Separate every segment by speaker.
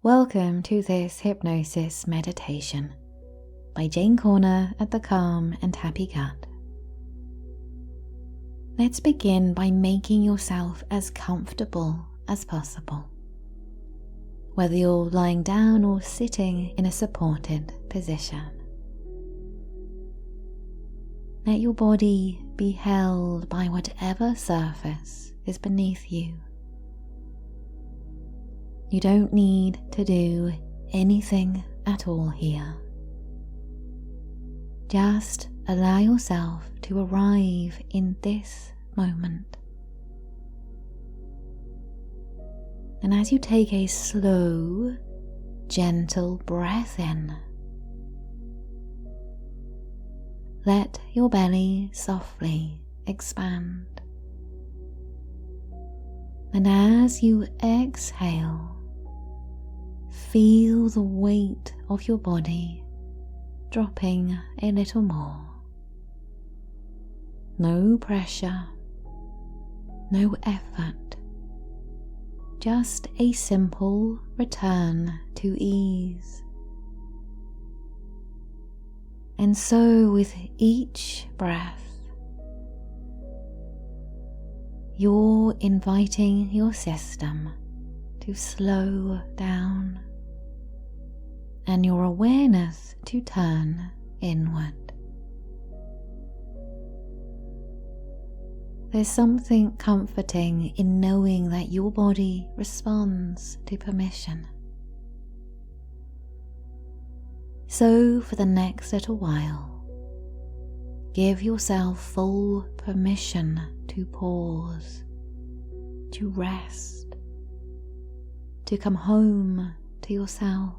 Speaker 1: Welcome to this hypnosis meditation by Jayne at the Calm and Happy Gut. Let's begin by making yourself as comfortable as possible, whether you're lying down or sitting in a supported position. Let your body be held by whatever surface is beneath you. You don't need to do anything at all here. Just allow yourself to arrive in this moment. And as you take a slow, gentle breath in, let your belly softly expand. And as you exhale, feel the weight of your body dropping a little more. No pressure, no effort, just a simple return to ease. And so with each breath, you're inviting your system to slow down and your awareness to turn inward. There's something comforting in knowing that your body responds to permission. So for the next little while, give yourself full permission to pause, to rest, to come home to yourself.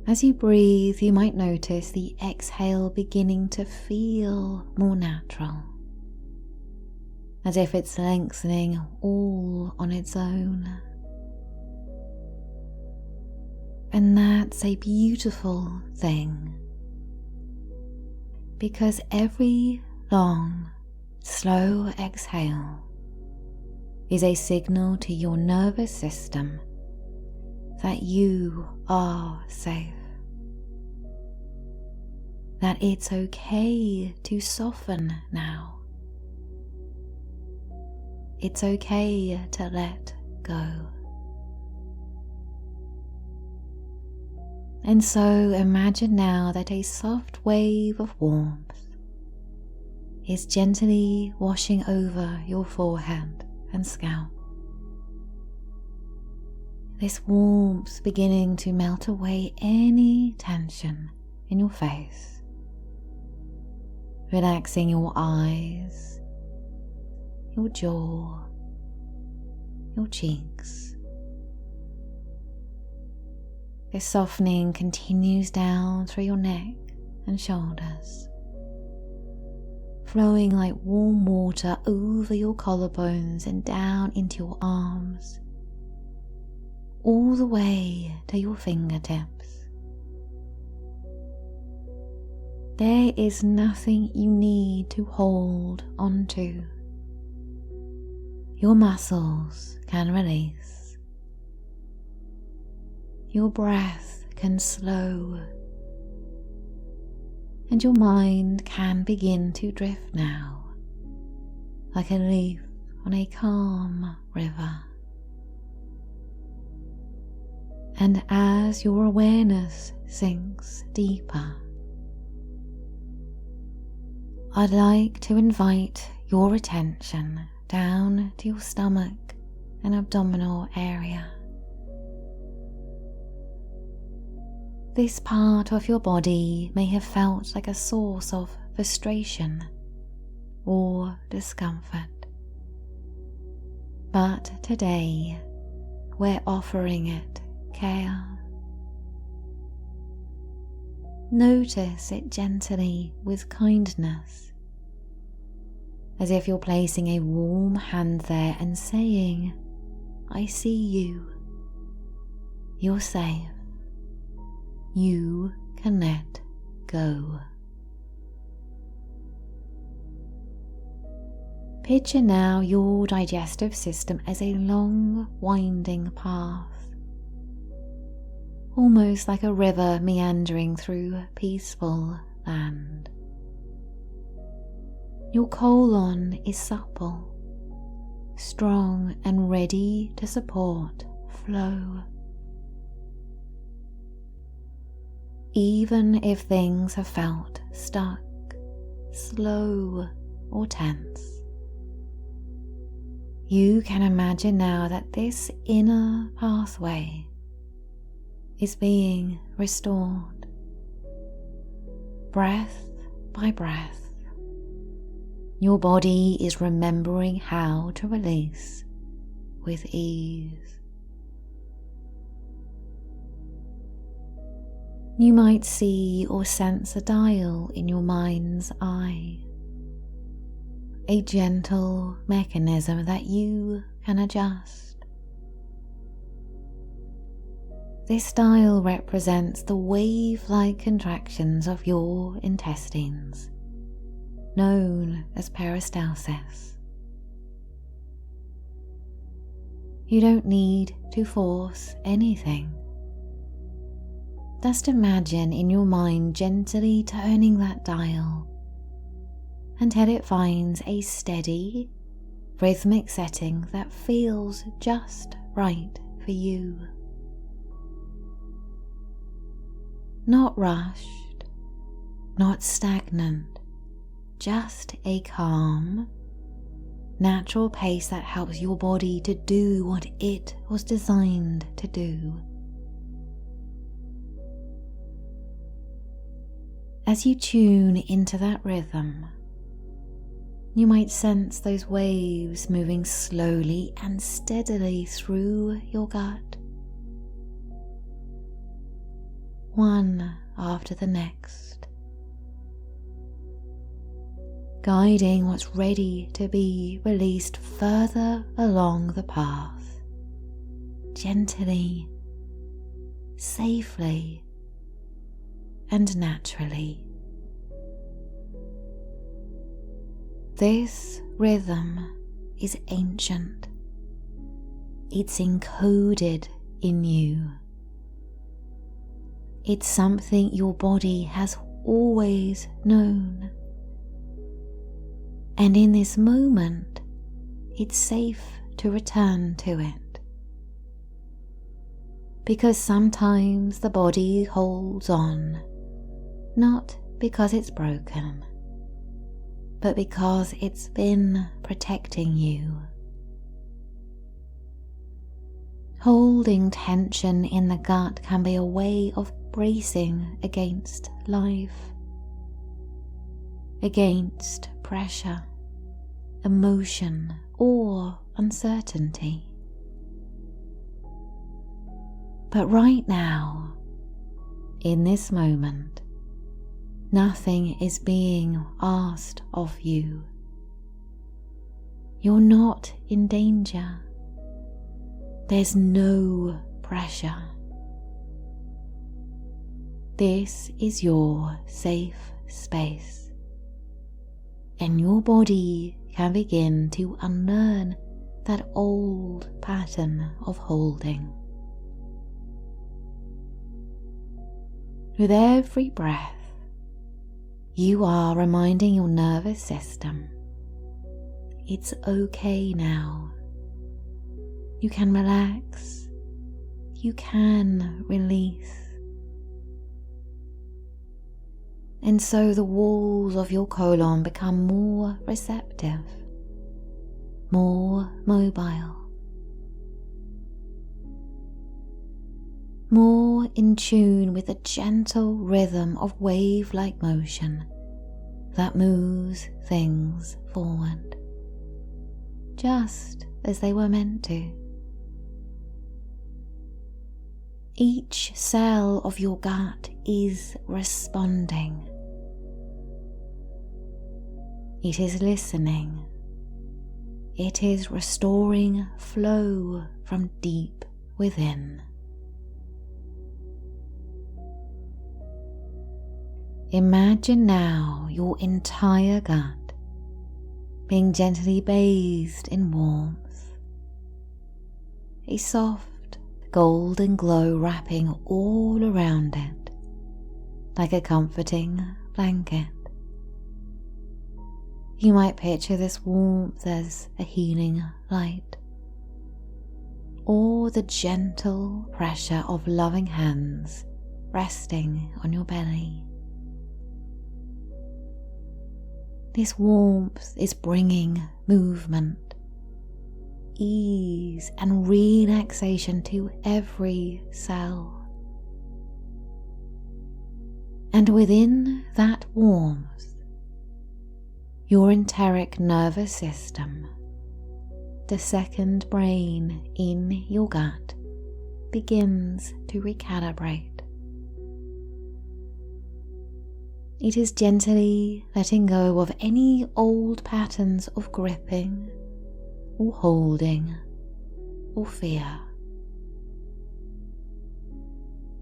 Speaker 1: As you breathe, you might notice the exhale beginning to feel more natural, as if it's lengthening all on its own. And that's a beautiful thing, because every long, slow exhale is a signal to your nervous system that you are safe, that it's okay to soften now. It's okay to let go. And so imagine now that a soft wave of warmth is gently washing over your forehead and scalp. This warmth beginning to melt away any tension in your face, relaxing your eyes, your jaw, your cheeks. This softening continues down through your neck and shoulders, flowing like warm water over your collarbones and down into your arms, all the way to your fingertips. There is nothing you need to hold onto. Your muscles can release. Your breath can slow, and your mind can begin to drift now, like a leaf on a calm river. And as your awareness sinks deeper, I'd like to invite your attention down to your stomach and abdominal area. This part of your body may have felt like a source of frustration or discomfort, but today we're offering it care. Notice it gently with kindness, as if you're placing a warm hand there and saying, I see you. You're safe. You can let go. Picture now your digestive system as a long, winding path, almost like a river meandering through peaceful land. Your colon is supple, strong and ready to support flow. Even if things have felt stuck, slow or tense, you can imagine now that this inner pathway is being restored, breath by breath. Your body is remembering how to release with ease. You might see or sense a dial in your mind's eye, a gentle mechanism that you can adjust. This dial represents the wave-like contractions of your intestines, known as peristalsis. You don't need to force anything. Just imagine in your mind gently turning that dial until it finds a steady, rhythmic setting that feels just right for you. Not rushed, not stagnant, just a calm, natural pace that helps your body to do what it was designed to do. As you tune into that rhythm, you might sense those waves moving slowly and steadily through your gut, one after the next, guiding what's ready to be released further along the path, gently, safely, and naturally. This rhythm is ancient. It's encoded in you. It's something your body has always known. And in this moment, it's safe to return to it. Because sometimes the body holds on, not because it's broken, but because it's been protecting you. Holding tension in the gut can be a way of bracing against life, against pressure, emotion, or uncertainty. But right now, in this moment, nothing is being asked of you. You're not in danger. There's no pressure. This is your safe space, and your body can begin to unlearn that old pattern of holding. With every breath, you are reminding your nervous system, it's okay now. You can relax. You can release. And so the walls of your colon become more receptive, more mobile, more in tune with the gentle rhythm of wave-like motion that moves things forward, just as they were meant to. Each cell of your gut is responding. It is listening. It is restoring flow from deep within. Imagine now your entire gut being gently bathed in warmth, a soft golden glow wrapping all around it like a comforting blanket. You might picture this warmth as a healing light, or the gentle pressure of loving hands resting on your belly. This warmth is bringing movement, ease and relaxation to every cell. And within that warmth, your enteric nervous system, the second brain in your gut, begins to recalibrate. It is gently letting go of any old patterns of gripping or holding or fear.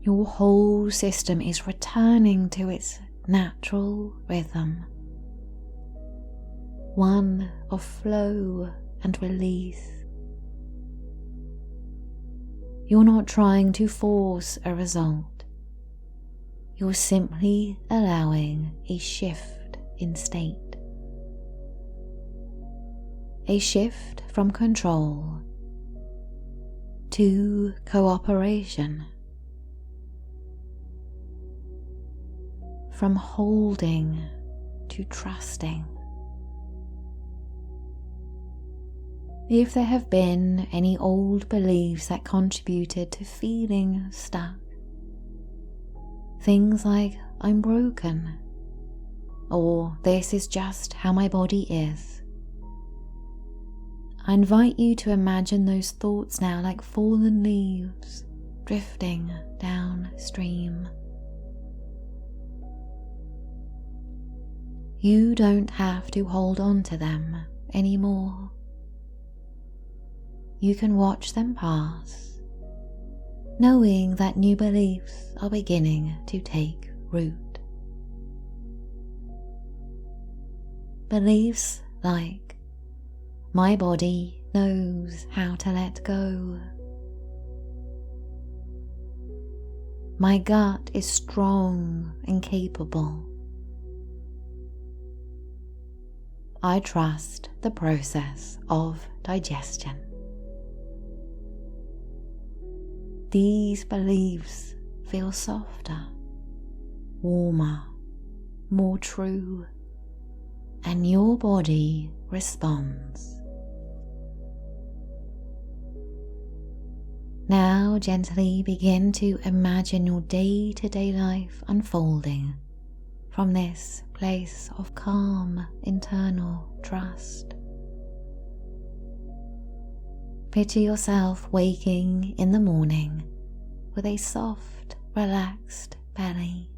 Speaker 1: Your whole system is returning to its natural rhythm, one of flow and release. You're not trying to force a result. You're simply allowing a shift in state. A shift from control to cooperation. From holding to trusting. If there have been any old beliefs that contributed to feeling stuck, things like I'm broken, or this is just how my body is, I invite you to imagine those thoughts now like fallen leaves drifting downstream. You don't have to hold on to them anymore. You can watch them pass, knowing that new beliefs are beginning to take root. Beliefs like, my body knows how to let go. My gut is strong and capable. I trust the process of digestion. These beliefs feel softer, warmer, more true, and your body responds. Now gently begin to imagine your day-to-day life unfolding from this place of calm internal trust. Picture yourself waking in the morning with a soft, relaxed belly,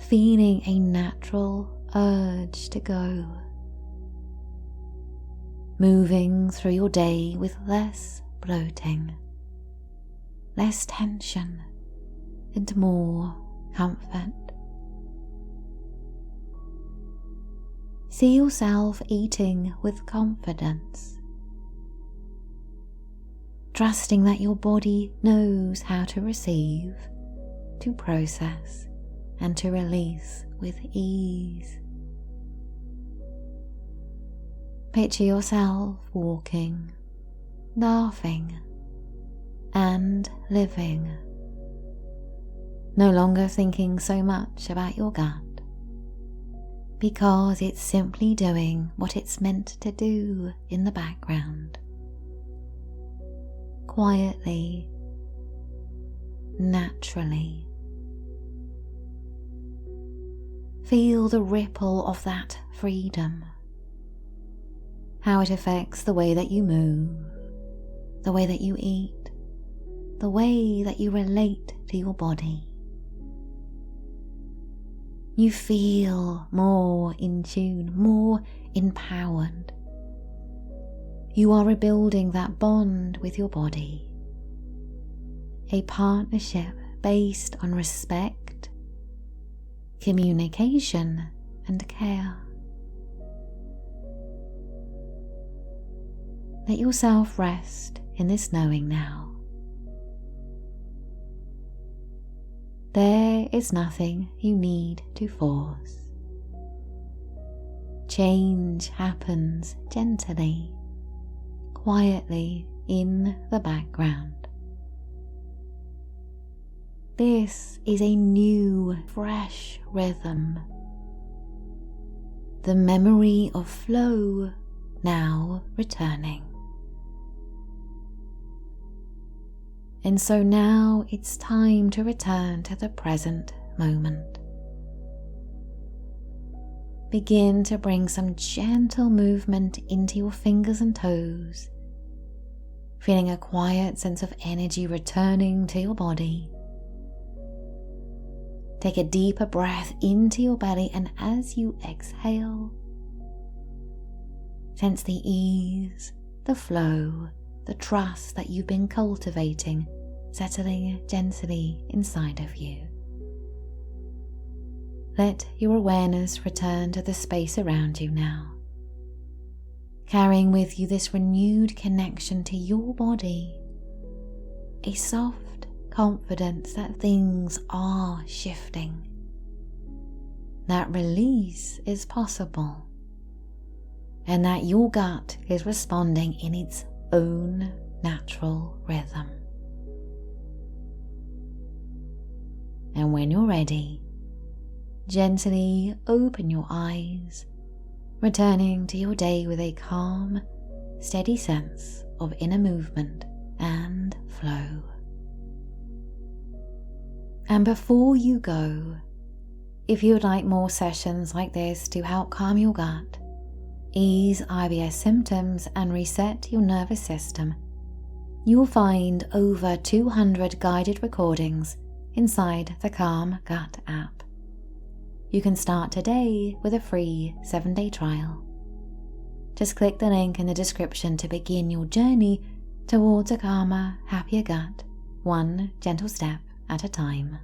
Speaker 1: feeling a natural urge to go, moving through your day with less bloating, less tension, and more comfort. See yourself eating with confidence, trusting that your body knows how to receive, to process, and to release with ease. Picture yourself walking, laughing, and living, no longer thinking so much about your gut, because it's simply doing what it's meant to do in the background, quietly, naturally. Feel the ripple of that freedom, how it affects the way that you move, the way that you eat, the way that you relate to your body. You feel more in tune, more empowered. You are rebuilding that bond with your body, a partnership based on respect, communication, and care. Let yourself rest in this knowing now. There is nothing you need to force. Change happens gently, quietly in the background. This is a new, fresh rhythm. The memory of flow now returning. And so now it's time to return to the present moment. Begin to bring some gentle movement into your fingers and toes, feeling a quiet sense of energy returning to your body. Take a deeper breath into your belly, and as you exhale, sense the ease, the flow, the trust that you've been cultivating, settling gently inside of you. Let your awareness return to the space around you now, carrying with you this renewed connection to your body, a soft confidence that things are shifting, that release is possible, and that your gut is responding in its own natural rhythm. And when you're ready, gently open your eyes, returning to your day with a calm, steady sense of inner movement and flow. And before you go, if you would like more sessions like this to help calm your gut, ease IBS symptoms and reset your nervous system, you'll find over 200 guided recordings inside the Calm Gut app. You can start today with a free 7-day trial. Just click the link in the description to begin your journey towards a calmer, happier gut, one gentle step at a time.